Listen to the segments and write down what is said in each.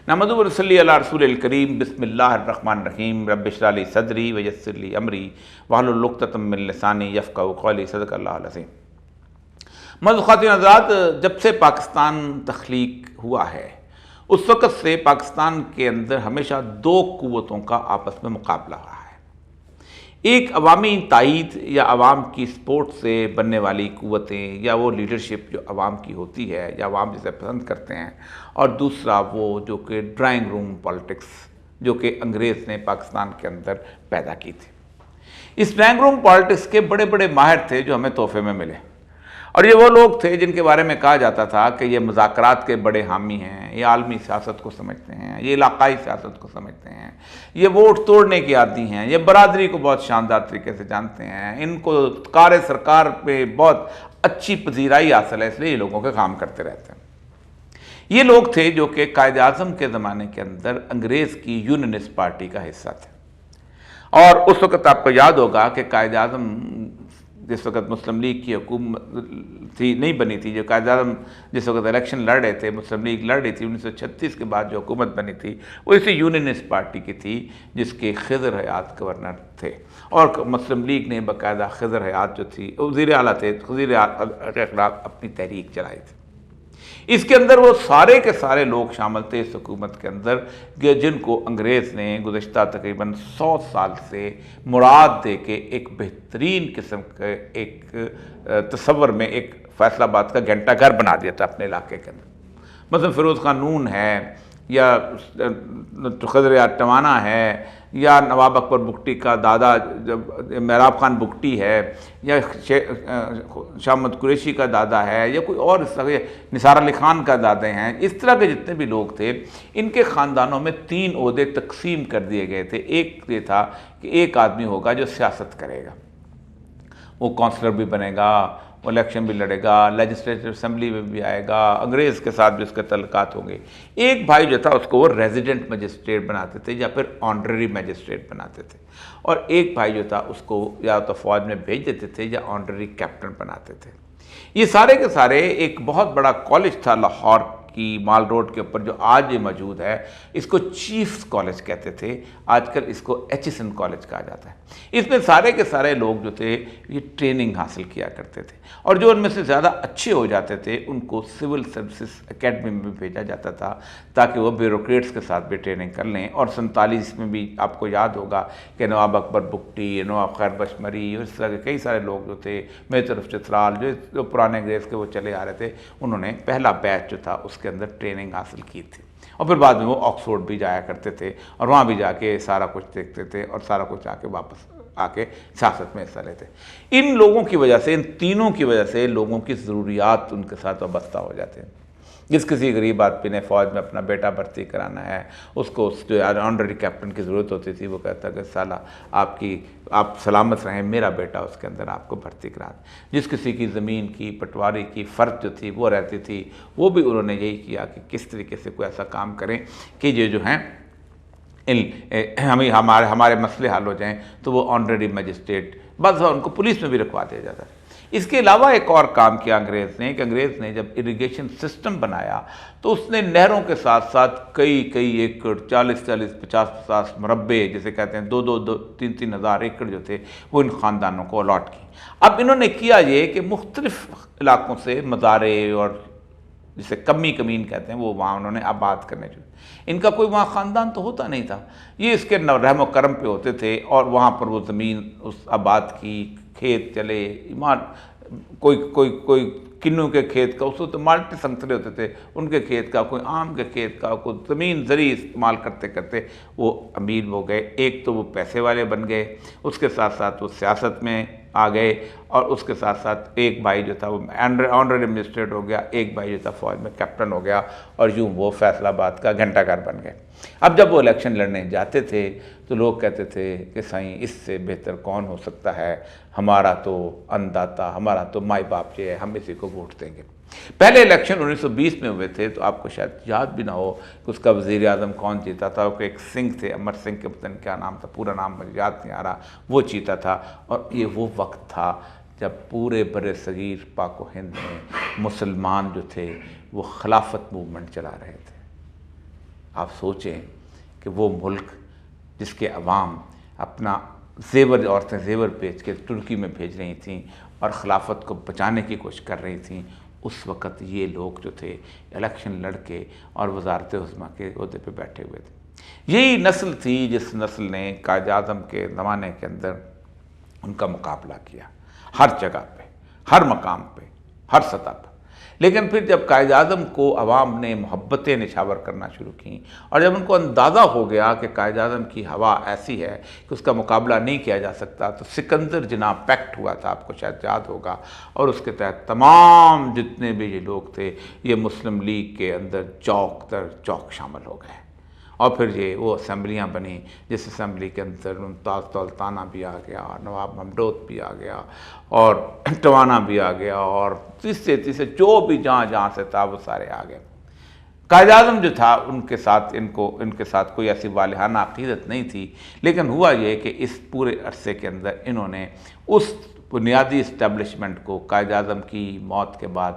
نحمدہ و نصلی علی رسول الکریم بسم اللہ الرحمن الرحیم رب اشرح لی صدری ویسر لی امری واحلل عقدۃ من لسانی یفقہوا قولی صدق اللہ العظیم۔ معزز خواتین حضرات، جب سے پاکستان تخلیق ہوا ہے اس وقت سے پاکستان کے اندر ہمیشہ دو قوتوں کا آپس میں مقابلہ رہا ہے۔ ایک عوامی تائید یا عوام کی سپورٹ سے بننے والی قوتیں یا وہ لیڈرشپ جو عوام کی ہوتی ہے یا عوام جسے پسند کرتے ہیں، اور دوسرا وہ جو کہ ڈرائنگ روم پالیٹکس جو کہ انگریز نے پاکستان کے اندر پیدا کی تھی۔ اس ڈرائنگ روم پالیٹکس کے بڑے بڑے ماہر تھے جو ہمیں تحفے میں ملے، اور یہ وہ لوگ تھے جن کے بارے میں کہا جاتا تھا کہ یہ مذاکرات کے بڑے حامی ہیں، یہ عالمی سیاست کو سمجھتے ہیں، یہ علاقائی سیاست کو سمجھتے ہیں، یہ ووٹ توڑنے کے عادی ہیں، یہ برادری کو بہت شاندار طریقے سے جانتے ہیں، ان کو کار سرکار پہ بہت اچھی پذیرائی حاصل ہے، اس لیے یہ لوگوں کے کام کرتے رہتے ہیں۔ یہ لوگ تھے جو کہ قائد اعظم کے زمانے کے اندر انگریز کی یونینسٹ پارٹی کا حصہ تھے، اور اس وقت آپ کو یاد ہوگا کہ قائد اعظم جس وقت مسلم لیگ کی حکومت تھی نہیں بنی تھی، جو قائد اعظم جس وقت الیکشن لڑ رہے تھے، مسلم لیگ لڑ رہی تھی 1936 کے بعد جو حکومت بنی تھی وہ اسی یونینسٹ پارٹی کی تھی جس کے خضر حیات گورنر تھے، اور مسلم لیگ نے باقاعدہ خضر حیات جو تھی وزیر اعلیٰ تھے، خضر حیات کے خلاف اپنی تحریک چلائی تھی۔ اس کے اندر وہ سارے کے سارے لوگ شامل تھے اس حکومت کے اندر کہ جن کو انگریز نے گزشتہ تقریباً 100 سال سے مراد دے کے ایک بہترین قسم کے ایک تصور میں ایک فیصل آباد کا گھنٹہ گھر بنا دیا تھا اپنے علاقے کے اندر۔ مثلا فیروز خان نون ہے، یا خضر ٹوانا ہے، یا نواب اکبر بگٹی کا دادا محراب خان بگٹی ہے، یا شاہ محمد قریشی کا دادا ہے، یا کوئی اور اس طرح نثار علی خان کا دادے ہیں، اس طرح کے جتنے بھی لوگ تھے ان کے خاندانوں میں 3 عہدے تقسیم کر دیے گئے تھے۔ ایک یہ تھا کہ ایک آدمی ہوگا جو سیاست کرے گا، وہ کونسلر بھی بنے گا، وہ الیکشن بھی لڑے گا، لیجسلیٹو اسمبلی میں بھی آئے گا، انگریز کے ساتھ بھی اس کے تعلقات ہوں گے۔ ایک بھائی جو تھا اس کو وہ ریزیڈنٹ میجسٹریٹ بناتے تھے یا پھر آنرری میجسٹریٹ بناتے تھے، اور ایک بھائی جو تھا اس کو یا تو فوج میں بھیج دیتے تھے یا آنرری کیپٹن بناتے تھے۔ یہ سارے کے سارے ایک بہت بڑا کالج تھا لاہور کی مال روڈ کے اوپر جو آج یہ موجود ہے، اس کو چیفز کالج کہتے تھے، آج کل اس کو ایچسن کالج کہا جاتا ہے۔ اس میں سارے کے سارے لوگ جو تھے یہ ٹریننگ حاصل کیا کرتے تھے، اور جو ان میں سے زیادہ اچھے ہو جاتے تھے ان کو سول سروسز اکیڈمی میں بھیجا جاتا تھا تاکہ وہ بیوروکریٹس کے ساتھ بھی ٹریننگ کر لیں۔ اور 47 میں بھی آپ کو یاد ہوگا کہ نواب اکبر بگٹی، نواب خیر بخش مری، اس طرح کے کئی سارے لوگ جو تھے، میترف چترال جو پرانے انگریز کے وہ چلے آ رہے تھے، انہوں نے پہلا بیچ جو تھا اس کے اندر ٹریننگ حاصل کی تھی، اور پھر بعد میں وہ آکسفورڈ بھی جایا کرتے تھے اور وہاں بھی جا کے سارا کچھ دیکھتے تھے اور سارا کچھ آ کے واپس آ کے سیاست میں حصہ لیتے۔ ان لوگوں کی وجہ سے، ان تینوں کی وجہ سے لوگوں کی ضروریات ان کے ساتھ وابستہ ہو جاتے ہیں۔ جس کسی غریب آدمی نے فوج میں اپنا بیٹا بھرتی کرانا ہے، اس کو جو آنرری کیپٹن کی ضرورت ہوتی تھی، وہ کہتا کہ سالہ آپ سلامت رہیں، میرا بیٹا اس کے اندر آپ کو بھرتی کرا دے۔ جس کسی کی زمین کی پٹواری کی فرض جو تھی وہ رہتی تھی، وہ بھی انہوں نے یہی کیا کہ کس طریقے سے کوئی ایسا کام کریں کہ یہ جو ہیں ہمارے مسئلے حل ہو جائیں، تو وہ آنرری میجسٹریٹ بس ان کو پولیس میں بھی رکھوا دیا جاتا ہے۔ اس کے علاوہ ایک اور کام کیا انگریز نے کہ انگریز نے جب اریگیشن سسٹم بنایا تو اس نے نہروں کے ساتھ ساتھ کئی ایکڑ 40 50 مربع جسے کہتے ہیں 2 3 ہزار ایکڑ جو تھے وہ ان خاندانوں کو الاٹ کی۔ اب انہوں نے کیا یہ کہ مختلف علاقوں سے مزارع اور جسے کمین کہتے ہیں وہ وہاں انہوں نے آباد کرنے چاہیے۔ ان کا کوئی وہاں خاندان تو ہوتا نہیں تھا، یہ اس کے رحم و کرم پہ ہوتے تھے، اور وہاں پر وہ زمین اس آباد کی، کھیت چلے ایمان، کوئی کنوں کے کھیت کا، اس وقت مالٹی سنگترے ہوتے تھے، ان کے کھیت کا، کوئی آم کے کھیت کا، کوئی زمین زرعی استعمال کرتے کرتے وہ امیر ہو گئے۔ ایک تو وہ پیسے والے بن گئے، اس کے ساتھ ساتھ وہ سیاست میں آ گئے، اور اس کے ساتھ ساتھ ایک بھائی جو تھا وہ آنرری ایڈمنسٹریٹ ہو گیا، ایک بھائی جو تھا فوج میں کیپٹن ہو گیا، اور یوں وہ فیصل آباد کا گھنٹہ گھر بن گئے۔ اب جب وہ الیکشن لڑنے جاتے تھے تو لوگ کہتے تھے کہ سائیں اس سے بہتر کون ہو سکتا ہے، ہمارا تو انداتا، ہمارا تو مائی باپ یہ ہے، ہم اسی کو ووٹ دیں گے۔ پہلے الیکشن 1920 میں ہوئے تھے تو آپ کو شاید یاد بھی نہ ہو کہ اس کا وزیر اعظم کون جیتا تھا، کہ ایک سنگھ تھے، امر سنگھ کے پتہ نہیں کیا نام تھا، پورا نام مجھے یاد نہیں آ رہا، وہ جیتا تھا۔ اور یہ وہ وقت تھا جب پورے بر صغیر پاک و ہند میں مسلمان جو تھے وہ خلافت موومنٹ چلا رہے تھے۔ آپ سوچیں کہ وہ ملک جس کے عوام اپنا زیور، عورتیں زیور بیچ کے ترکی میں بھیج رہی تھیں اور خلافت کو بچانے کی کوشش کر رہی تھیں، اس وقت یہ لوگ جو تھے الیکشن لڑ کے اور وزارت عظمیٰ کے عہدے پہ بیٹھے ہوئے تھے۔ یہی نسل تھی جس نسل نے قائد اعظم کے زمانے کے اندر ان کا مقابلہ کیا، ہر جگہ پہ، ہر مقام پہ، ہر سطح پر۔ لیکن پھر جب قائد اعظم کو عوام نے محبتیں نچھاور کرنا شروع کیں اور جب ان کو اندازہ ہو گیا کہ قائد اعظم کی ہوا ایسی ہے کہ اس کا مقابلہ نہیں کیا جا سکتا، تو سکندر جناح پیکٹ ہوا تھا، آپ کو شاید یاد ہوگا، اور اس کے تحت تمام جتنے بھی یہ لوگ تھے یہ مسلم لیگ کے اندر چوک در چوک شامل ہو گئے، اور پھر یہ وہ اسمبلیاں بنی جس اسمبلی کے اندر ممتاز دولتانہ بھی آ گیا، نواب ممدوح بھی آ گیا، اور ٹوانا بھی آ گیا، اور تیسرے جو بھی جہاں سے تھا وہ سارے آ گئے۔ قائد اعظم جو تھا ان کے ساتھ کوئی ایسی والہانہ عقیدت نہیں تھی، لیکن ہوا یہ کہ اس پورے عرصے کے اندر انہوں نے اس بنیادی اسٹیبلشمنٹ کو قائد اعظم کی موت کے بعد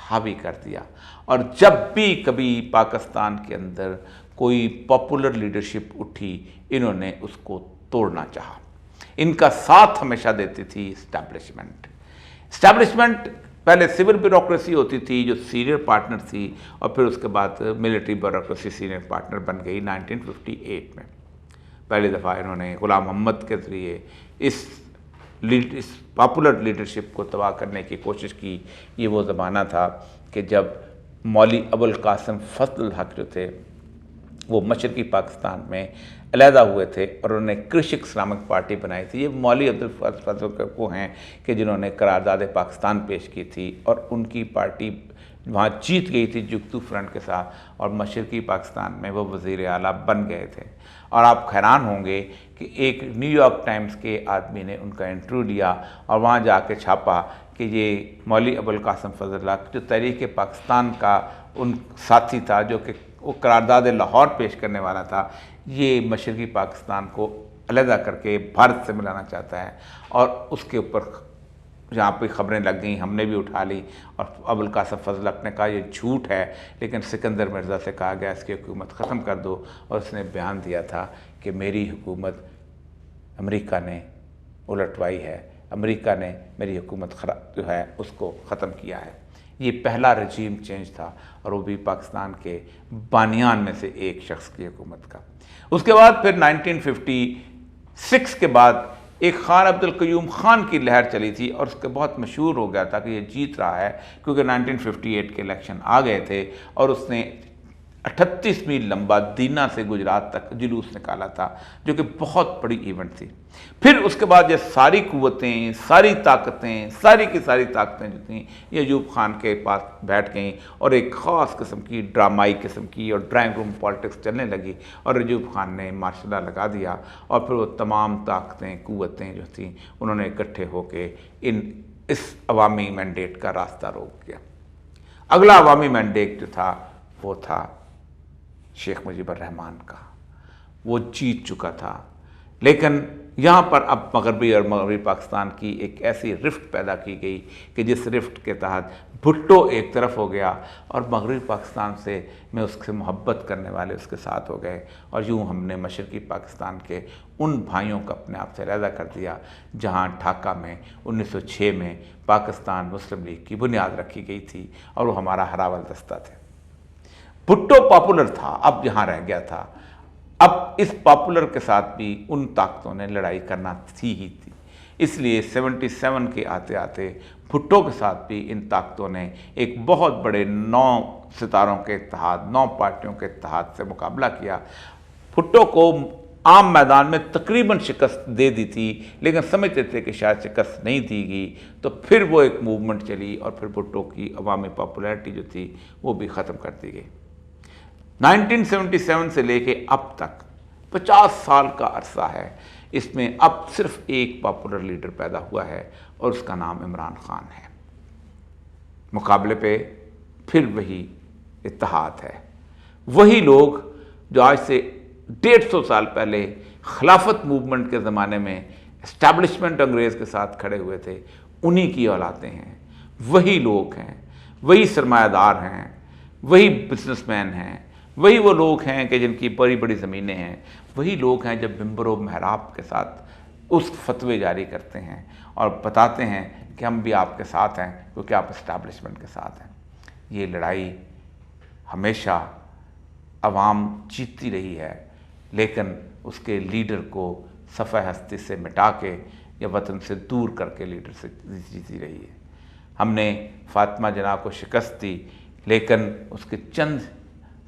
حاوی کر دیا، اور جب بھی کبھی پاکستان کے اندر کوئی پاپولر لیڈرشپ اٹھی انہوں نے اس کو توڑنا چاہا۔ ان کا ساتھ ہمیشہ دیتی تھی اسٹیبلشمنٹ پہلے سول بیوروکریسی ہوتی تھی جو سینئر پارٹنر تھی، اور پھر اس کے بعد ملٹری بیوروکریسی سینئر پارٹنر بن گئی 1958 میں۔ پہلی دفعہ انہوں نے غلام محمد کے ذریعے اس پاپولر لیڈرشپ کو تباہ کرنے کی کوشش کی۔ یہ وہ زمانہ تھا کہ جب مولوی ابوالقاسم فضل الحق جو تھے وہ مشرقی پاکستان میں علیحدہ ہوئے تھے، اور انہوں نے کرشک اسلامک پارٹی بنائی تھی۔ یہ مولوی عبدالفضل کو ہیں کہ جنہوں نے قرارداد پاکستان پیش کی تھی، اور ان کی پارٹی وہاں جیت گئی تھی جگتو فرنٹ کے ساتھ، اور مشرقی پاکستان میں وہ وزیر اعلیٰ بن گئے تھے۔ اور آپ حیران ہوں گے کہ ایک نیو یارک ٹائمز کے آدمی نے ان کا انٹرویو لیا اور وہاں جا کے چھاپا کہ یہ مولوی ابوالقاسم فضل الحق جو تحریک پاکستان کا ان ساتھی تھا، جو کہ وہ قرارداد لاہور پیش کرنے والا تھا، یہ مشرقی پاکستان کو علیحدہ کر کے بھارت سے ملانا چاہتا ہے، اور اس کے اوپر جہاں پہ خبریں لگ گئیں ہم نے بھی اٹھا لی، اور ابوالقاسم فضل الحق نے کہا یہ جھوٹ ہے، لیکن سکندر مرزا سے کہا گیا اس کی حکومت ختم کر دو، اور اس نے بیان دیا تھا کہ میری حکومت امریکہ نے الٹوائی ہے، امریکہ نے میری حکومت جو ہے اس کو ختم کیا ہے۔ یہ پہلا رجیم چینج تھا، اور وہ بھی پاکستان کے بانیان میں سے ایک شخص کی حکومت کا۔ اس کے بعد پھر 1956 کے بعد ایک خان عبد القیوم خان کی لہر چلی تھی، اور اس کے بہت مشہور ہو گیا تھا کہ یہ جیت رہا ہے، کیونکہ 1958 کے الیکشن آ گئے تھے، اور اس نے 38 میل لمبا دینا سے گجرات تک جلوس نکالا تھا، جو کہ بہت بڑی ایونٹ تھی۔ پھر اس کے بعد یہ ساری قوتیں، ساری طاقتیں، ساری کی ساری طاقتیں جو تھیں یہ ایوب خان کے پاس بیٹھ گئیں، اور ایک خاص قسم کی ڈرامائی قسم کی اور ڈرائنگ روم پالیٹکس چلنے لگی، اور ایوب خان نے مارشل لا لگا دیا، اور پھر وہ تمام طاقتیں، قوتیں جو تھیں انہوں نے اکٹھے ہو کے اس عوامی مینڈیٹ کا راستہ روک دیا۔ اگلا عوامی مینڈیٹ جو تھا وہ تھا شیخ مجیب الرحمن کا، وہ جیت چکا تھا، لیکن یہاں پر اب مغربی اور مغربی پاکستان کی ایک ایسی رفٹ پیدا کی گئی کہ جس رفٹ کے تحت بھٹو ایک طرف ہو گیا، اور مغربی پاکستان سے میں اس سے محبت کرنے والے اس کے ساتھ ہو گئے، اور یوں ہم نے مشرقی پاکستان کے ان بھائیوں کو اپنے آپ سے علیحدہ کر دیا جہاں ڈھاکہ میں 1906 میں پاکستان مسلم لیگ کی بنیاد رکھی گئی تھی، اور وہ ہمارا ہراول دستہ تھے۔ بھٹو پاپولر تھا، اب یہاں رہ گیا تھا، اب اس پاپولر کے ساتھ بھی ان طاقتوں نے لڑائی کرنا تھی ہی تھی، اس لیے 77 کے آتے آتے بھٹو کے ساتھ بھی ان طاقتوں نے ایک بہت بڑے 9 ستاروں کے اتحاد، 9 پارٹیوں کے اتحاد سے مقابلہ کیا۔ بھٹو کو عام میدان میں تقریباً شکست دے دی تھی، لیکن سمجھتے تھے کہ شاید شکست نہیں دی گئی، تو پھر وہ ایک موومنٹ چلی، اور پھر بھٹو کی عوامی پاپولیرٹی جو تھی وہ بھی ختم کر دی گئی۔ 1977 سے لے کے اب تک 50 سال کا عرصہ ہے، اس میں اب صرف ایک پاپولر لیڈر پیدا ہوا ہے، اور اس کا نام عمران خان ہے۔ مقابلے پہ پھر وہی اتحاد ہے، وہی لوگ جو آج سے 150 سال پہلے خلافت موومنٹ کے زمانے میں اسٹیبلشمنٹ انگریز کے ساتھ کھڑے ہوئے تھے، انہی کی اولادیں ہیں، وہی لوگ ہیں، وہی سرمایہ دار ہیں، وہی بزنس مین ہیں، وہی وہ لوگ ہیں کہ جن کی بڑی بڑی زمینیں ہیں، وہی لوگ ہیں جب ممبر و محراب کے ساتھ اس فتوے جاری کرتے ہیں اور بتاتے ہیں کہ ہم بھی آپ کے ساتھ ہیں کیونکہ آپ اسٹیبلشمنٹ کے ساتھ ہیں۔ یہ لڑائی ہمیشہ عوام جیتتی رہی ہے، لیکن اس کے لیڈر کو صفحہ ہستی سے مٹا کے یا وطن سے دور کر کے لیڈر سے جیتی رہی ہے۔ ہم نے فاطمہ جناح کو شکست دی، لیکن اس کے چند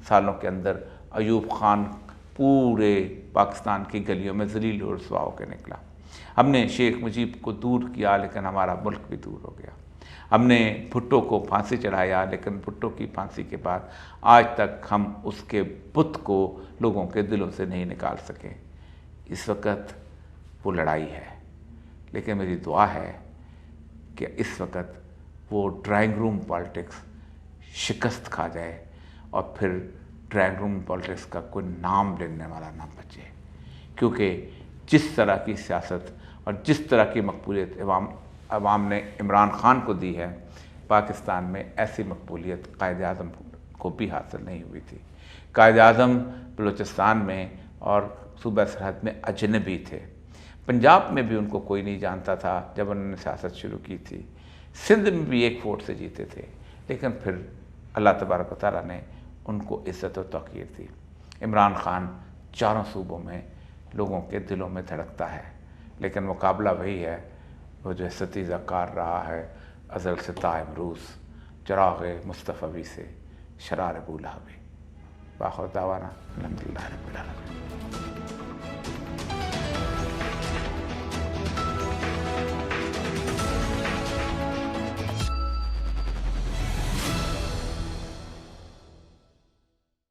سالوں کے اندر ایوب خان پورے پاکستان کی گلیوں میں ذلیل و رسوا ہو کے نکلا۔ ہم نے شیخ مجیب کو دور کیا، لیکن ہمارا ملک بھی دور ہو گیا۔ ہم نے بھٹو کو پھانسی چڑھایا، لیکن بھٹو کی پھانسی کے بعد آج تک ہم اس کے بت کو لوگوں کے دلوں سے نہیں نکال سکے۔ اس وقت وہ لڑائی ہے، لیکن میری دعا ہے کہ اس وقت وہ ڈرائنگ روم پالیٹکس شکست کھا جائے اور پھر ڈرائنگ روم پالیٹکس کا کوئی نام لینے والا نہ بچے، کیونکہ جس طرح کی سیاست اور جس طرح کی مقبولیت عوام نے عمران خان کو دی ہے، پاکستان میں ایسی مقبولیت قائد اعظم کو بھی حاصل نہیں ہوئی تھی۔ قائد اعظم بلوچستان میں اور صوبہ سرحد میں اجنبی تھے، پنجاب میں بھی ان کو کوئی نہیں جانتا تھا جب انہوں نے سیاست شروع کی تھی، سندھ میں بھی ایک ووٹ سے جیتے تھے، لیکن پھر اللہ تبارک و تعالیٰ نے ان کو عزت و توقیر دی۔ عمران خان چاروں صوبوں میں لوگوں کے دلوں میں دھڑکتا ہے، لیکن مقابلہ وہی ہے، وہ جو ستیزہ کار رہا ہے ازل سے تا امروز، چراغ مصطفی سے شرار ابو لہب۔ باخر دعوانا الحمدللہ رب العالمین۔